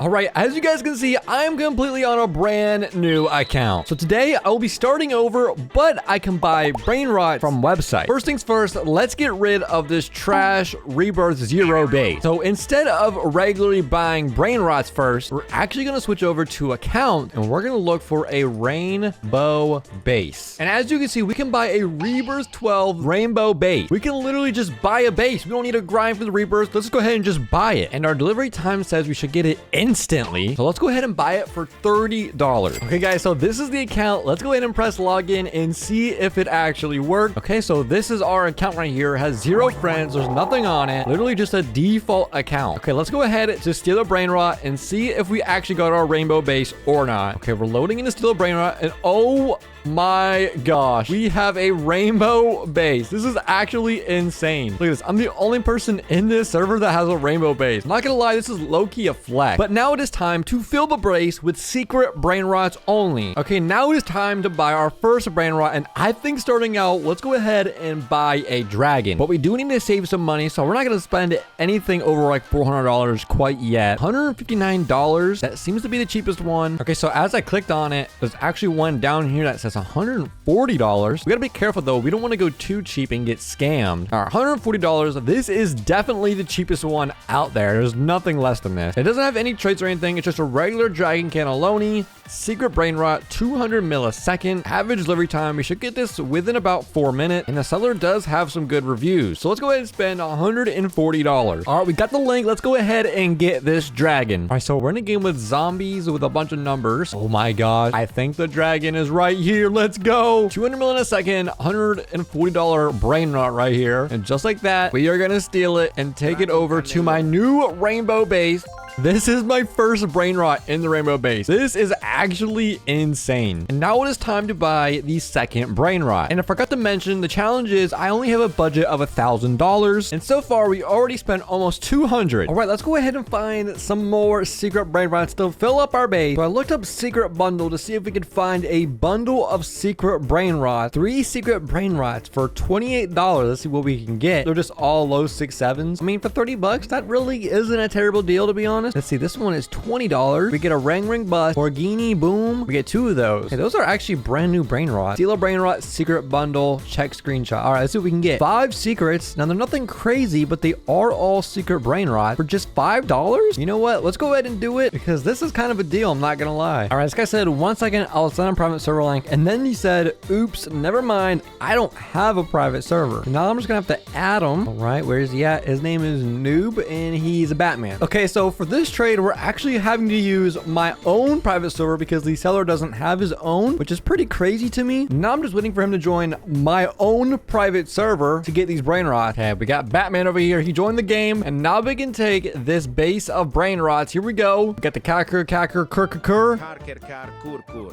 All right, as you guys can see, I'm completely on a brand new account. So today I will be starting over, but I can buy Brainrots from website. First things first, let's get rid of this trash Rebirth 0 base. So instead of regularly buying Brainrots first, we're actually gonna switch over to account and we're gonna look for a rainbow base. And as you can see, we can buy a Rebirth 12 rainbow base. We can literally just buy a base. We don't need to grind for the Rebirth. Let's go ahead and just buy it. And our delivery time says we should get it instantly. So let's go ahead and buy it for $30. Okay, guys, so this is the account. Let's go ahead and press login and see if it actually worked. Okay, so this is our account right here. It has 0 friends. There's nothing on it. Literally just a default account. Okay, let's go ahead to steal a Brainrot and see if we actually got our rainbow base or not. Okay, we're loading into steal a Brainrot and oh my gosh, we have a rainbow base. This is actually insane. Look at this. I'm the only person in this server that has a rainbow base. I'm not gonna lie, this is low-key a flex. But now it is time to fill the base with secret Brainrots only. Okay, now it is time to buy our first Brainrot, and I think starting out, let's go ahead and buy a dragon. But we do need to save some money, so we're not gonna spend anything over like $400 quite yet. $159, that seems to be the cheapest one. Okay, so as I clicked on it, there's actually one down here that says $140. We gotta be careful though. We don't want to go too cheap and get scammed. All right, $140. This is definitely the cheapest one out there. There's nothing less than this. It doesn't have any traits or anything. It's just a regular dragon cannelloni, secret Brainrot, 200 millisecond, average delivery time. We should get this within about 4 minutes. And the seller does have some good reviews. So let's go ahead and spend $140. All right, we got the link. Let's go ahead and get this dragon. All right, so we're in a game with zombies with a bunch of numbers. Oh my god, I think the dragon is right here. Let's go. 200 mil in a second, $140 Brainrot right here. And just like that, we are gonna steal it and take it over to my new rainbow base. This is my first Brainrot in the rainbow base. This is actually insane. And now it is time to buy the second Brainrot. And I forgot to mention, the challenge is I only have a budget of $1,000. And so far, we already spent almost $200. All right, let's go ahead and find some more secret Brainrots to fill up our base. So I looked up secret bundle to see if we could find a bundle of secret Brainrots. 3 secret Brainrots for $28. Let's see what we can get. They're just all low 6.7s. I mean, for 30 bucks, that really isn't a terrible deal, to be honest. Let's see, this one is $20. We get a Ring Bust, Orgini Boom. We get 2 of those. Okay, those are actually brand new Brainrots. Steal a Brainrot, secret bundle, check screenshot. All right, let's see what we can get. 5 secrets. Now, they're nothing crazy, but they are all secret Brainrot for just $5. You know what? Let's go ahead and do it because this is kind of a deal. I'm not gonna lie. All right, this guy said, 1 second, I'll send a private server link. And then he said, oops, never mind. I don't have a private server. Now I'm just gonna have to add him. All right, where's he at? His name is Noob and he's a Batman. Okay, so for this trade, we're actually having to use my own private server because the seller doesn't have his own, which is pretty crazy to me. Now I'm just waiting for him to join my own private server to get these Brainrots. Okay, we got Batman over here. He joined the game, and now we can take this base of Brainrots. Here we go. We got the Kakur.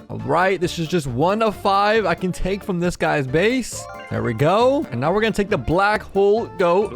All right, this is just 1 of 5 I can take from this guy's base. There we go. And now we're gonna take the Black Hole Goat.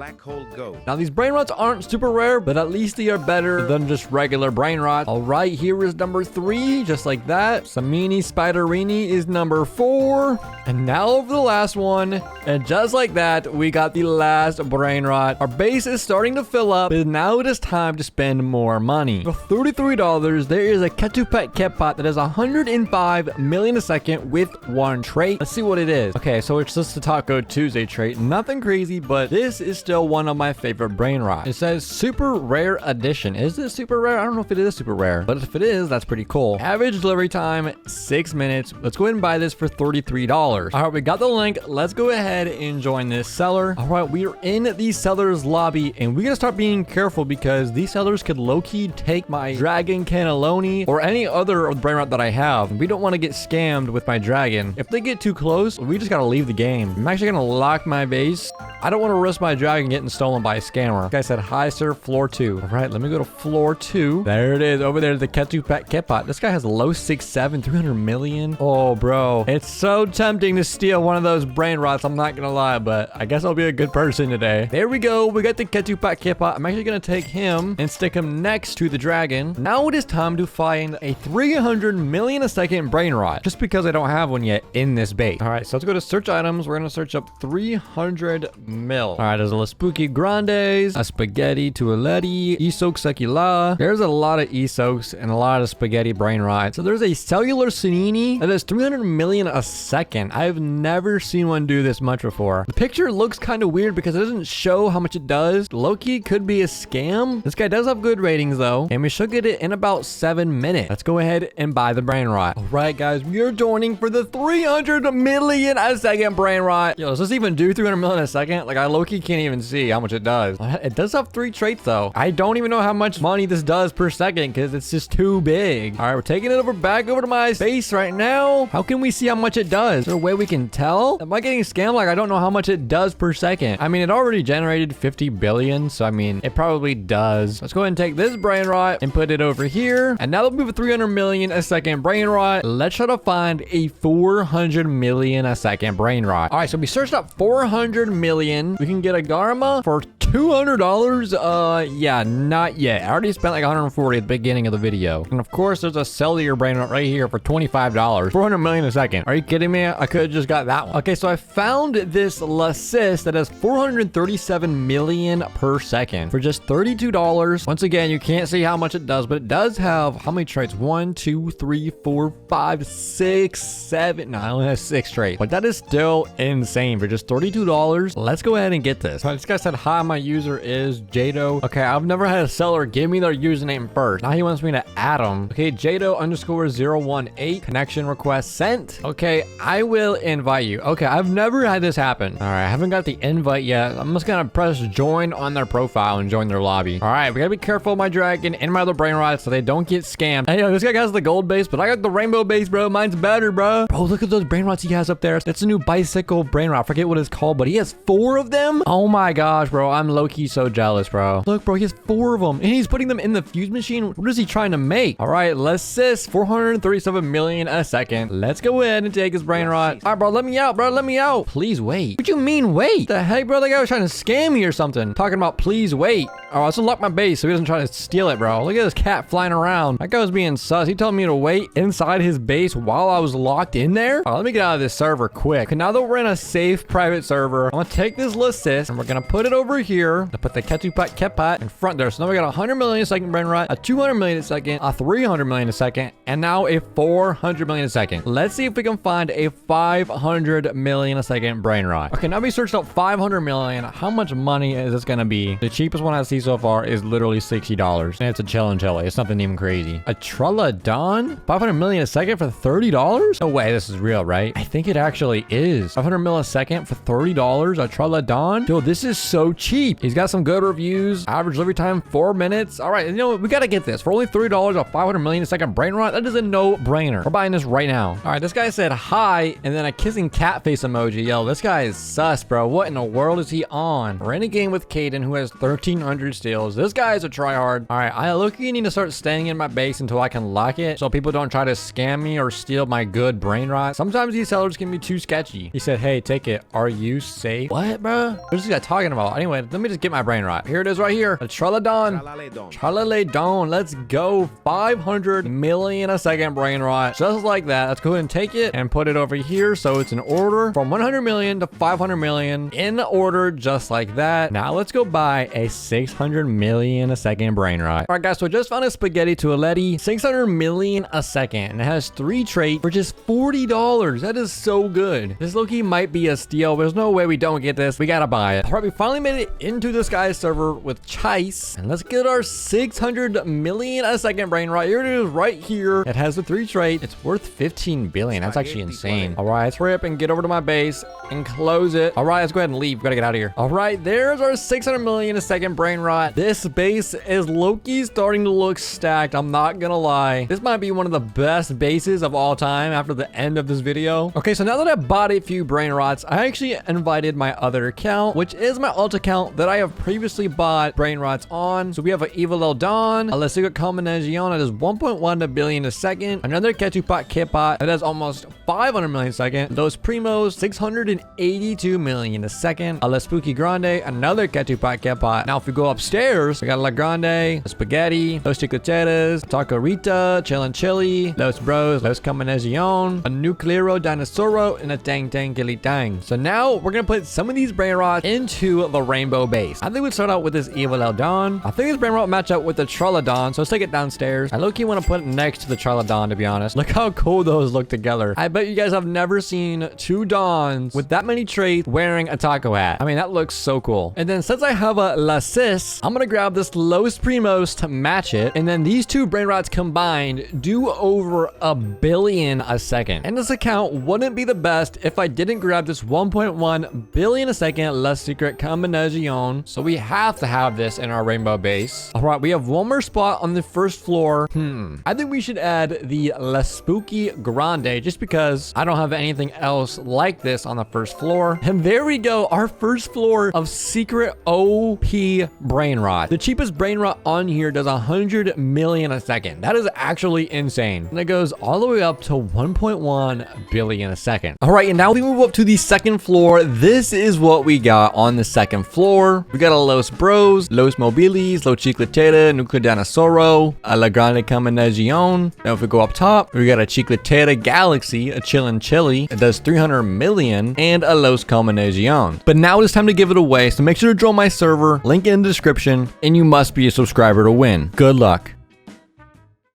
Now these Brainrots aren't super rare, but at least they are better than just regular Brainrot. All right, here is number 3, just like that. Samini Spiderini is number 4. And now over the last one. And just like that, we got the last Brainrot. Our base is starting to fill up, but now it is time to spend more money. For $33, there is a Ketupet Ketpot that has 105 million a second with 1 trait. Let's see what it is. Okay, so it's just the Taco Tuesday trait. Nothing crazy, but this is still one of my favorite Brainrots. It says super rare edition. Is this super rare? I don't know if it is super rare, but if it is, that's pretty cool. Average delivery time, 6 minutes. Let's go ahead and buy this for $33. All right, we got the link. Let's go ahead and join this seller. All right, we are in the seller's lobby, and we gotta start being careful because these sellers could low-key take my dragon cannelloni or any other Brainrot that I have. We don't want to get scammed with my dragon. If they get too close, we just gotta leave the game. I'm actually gonna lock my base. I don't want to risk my dragon getting stolen by a scammer. This guy said, hi, sir, floor 2. All right, let me go to floor 2. There it is, over there, the Ketupet Ketpot. This guy has low 6.7, 300 million. Oh, bro. It's so tempting to steal one of those Brainrots, I'm not gonna lie, but I guess I'll be a good person today. There we go. We got the Ketupet Ketpot. I'm actually gonna take him and stick him next to the dragon. Now it is time to find a 300 million a second Brainrot, just because I don't have one yet in this base. All right, so let's go to search items. We're gonna search up 300 mil. All right, there's a spooky grandes, a spaghetti tualetti, isok sekila. There's a lot of isoks and a lot of spaghetti brain rot. So there's a cellular Sanini that is 300 million a second. I've never seen one do this much before. The picture looks kind of weird because it doesn't show how much it does. Low-key could be a scam. This guy does have good ratings though, and we should get it in about 7 minutes. Let's go ahead and buy the brain rot. All right, guys, we are joining for the 300 million a second brain rot. Yo, does this even do 300 million a second? Like, I low-key can't even see how much it does. It does have 3 traits though. I don't even know how much money this does per second because it's just too big. All right, we're taking it back over to my base right now. How can we see how much it does? Is there a way we can tell? Am I getting scammed? Like, I don't know how much it does per second. I mean, it already generated 50 billion, so I mean, it probably does. Let's go ahead and take this brain rot and put it over here. And now that we have a 300 million a second brain rot, let's try to find a 400 million a second brain rot. All right, so we searched up 400 million. We can get a Garma for $200. Yeah, not yet. I already spent like 140 at the beginning of the video. And of course, there's a cellular brain rot right here for $25. 400 million a second. Are you kidding me? I could have just got that one. Okay, so I found this Lassis that has 437 million per second for just $32. Once again, you can't see how much it does, but it does have how many traits? 1, 2, 3, 4, 5, 6, 7. No, I only have 6 traits, but that is still insane for just $32. Let's go ahead and get this. All right, this guy said, hi, my user is Jado. Okay, I've never had a seller give me their username first. Now he wants me to add them. Okay, Jado_018 connection request sent. Okay, I will invite you. Okay, I've never had this happen. All right, I haven't got the invite yet. I'm just gonna press join on their profile and join their lobby. All right, we gotta be careful, my dragon and my other brain rots, so they don't get scammed. Hey, yo, this guy has the gold base, but I got the rainbow base, bro. Mine's better, bro. Bro, look at those brain rots he has up there. That's a new bicycle brain rot. I forget what it's called, but he has 4 of them. Oh my gosh, bro. I'm low-key so jealous, bro. Look, bro, he has 4 of them, and he's putting them in the fuse machine. What is he trying to make? All right, let's sis 437 million a second. Let's go in and take his brain rot. All right, bro, let me out, bro. Let me out. Please wait. What you mean wait? The heck, bro? That guy was trying to scam me or something. Talking about please wait. All right, let's unlock my base so he doesn't try to steal it, bro. Look at this cat flying around. That guy was being sus. He told me to wait inside his base while I was locked in there. All right, let me get out of this server quick. Okay, now that we're in a safe private server, I'm gonna take this Lassis and we're gonna put it over here to put the Ketupat Kepat in front there. So now we got 100 million a second brain rot, a 200 million a second, a 300 million a second, and now a 400 million a second. Let's see if we can find a 500 million a second brain rot. Okay, now we searched out 500 million. How much money is this gonna be? The cheapest one I see so far is literally $60. And it's a chili. It's nothing even crazy. A Trelladon? 500 million a second for $30? No way, this is real, right? I think it actually is. 500 mil a second for $30? A Trelladon? Dude, this is so cheap. He's got some good reviews. Average delivery time, 4 minutes. All right, you know what? We gotta get this. For only $30, a 500 million a second brain rot? That is a no-brainer. We're buying this right now. All right, this guy said hi, and then a kissing cat face emoji. Yo, this guy is sus, bro. What in the world is he on? We're in a game with Caden, who has 1,300 steals. This guy is a tryhard. All right, I look-y need to start staying in my base until I can lock it, so people don't try to scam me or steal my good brain rot. Sometimes these sellers can be too sketchy. He said, hey, take it. Are you safe? What, bro? What is this guy talking about? Anyway, let me just get my brain rot. Here it is right here. A Trelladon. Trelladon. Let's go. 500 million a second brain rot. Just like that. Let's go ahead and take it and put it over here. So it's in order from 100 million to 500 million in order, just like that. Now let's go buy a 600 million a second brain rot. All right, guys. So I just found a spaghetti tualetti, 600 million a second. And it has 3 traits for just $40. That is so good. This low-key might be a steal. There's no way we don't get this. We gotta buy it. All right, we finally made it into this guy's server with Chase. And let's get our 600 million a second brain rot. Here it is right here. It has the 3 trait. It's worth 15 billion. That's actually insane. All right, let's hurry up and get over to my base and close it. All right, let's go ahead and leave. We gotta get out of here. All right, there's our 600 million a second brain rot. This base is low-key starting to look stacked. I'm not gonna lie. This might be one of the best bases of all time after the end of this video. Okay, so now that I bought a few brain rots, I actually invited my other account, which is my alt account that I have previously bought brain rots on. So we have an Evil El Don, a Lesiga Combinacion that is 1.1 billion a second, another Ketupat Kipot that has almost 500 million a second. Los Primos, 682 million a second. A La Spooky Grande, another Ketupat. Now, if we go upstairs, we got La Grande, Spaghetti, Los Chicoteras, Taco Rita, Chillin' Chili, Los Bros, Los Combinacion, a Nuclearo Dinosauro, and a Tang Tang Gilly Tang. So now we're gonna put some of these Brainrots into the rainbow base. I think we'd start out with this Evil Eldon. I think this Brainrot would match up with the Trollodon, so let's take it downstairs. I low-key want to put it next to the Trollodon, to be honest. Look how cool those look together. I bet you guys have never seen two Dons with that many traits wearing a taco hat. I mean, that looks so cool. And then since I have a La Cis, I'm gonna grab this Los Primos to match it. And then these two Brainrots combined do over 1 billion a second. And this account wouldn't be the best if I didn't grab this 1.1 billion a second La Secret Combinacion. So we have to have this in our rainbow base. All right, we have one more spot on the first floor. I think we should add the La Spooky Grande just because I don't have anything else like this on the first floor. And there we go, our first floor of secret OP Brainrot. The cheapest Brainrot on here does 100 million a second. That is actually insane. And it goes all the way up to 1.1 billion a second. All right, and now we move up to the second floor. This is what we got on the second floor. We got a Los Bros, Los Mobilis, Los Chicletera, Nuclear Dinosauro, a La Grande Combinacion. Now if we go up top, we got a Chicletera Galaxy, a Chillin' Chili. It does 300 million, and a Los Combinacion. But now it's time to give it away, so make sure to join my server, link in the description, and you must be a subscriber to win. Good luck.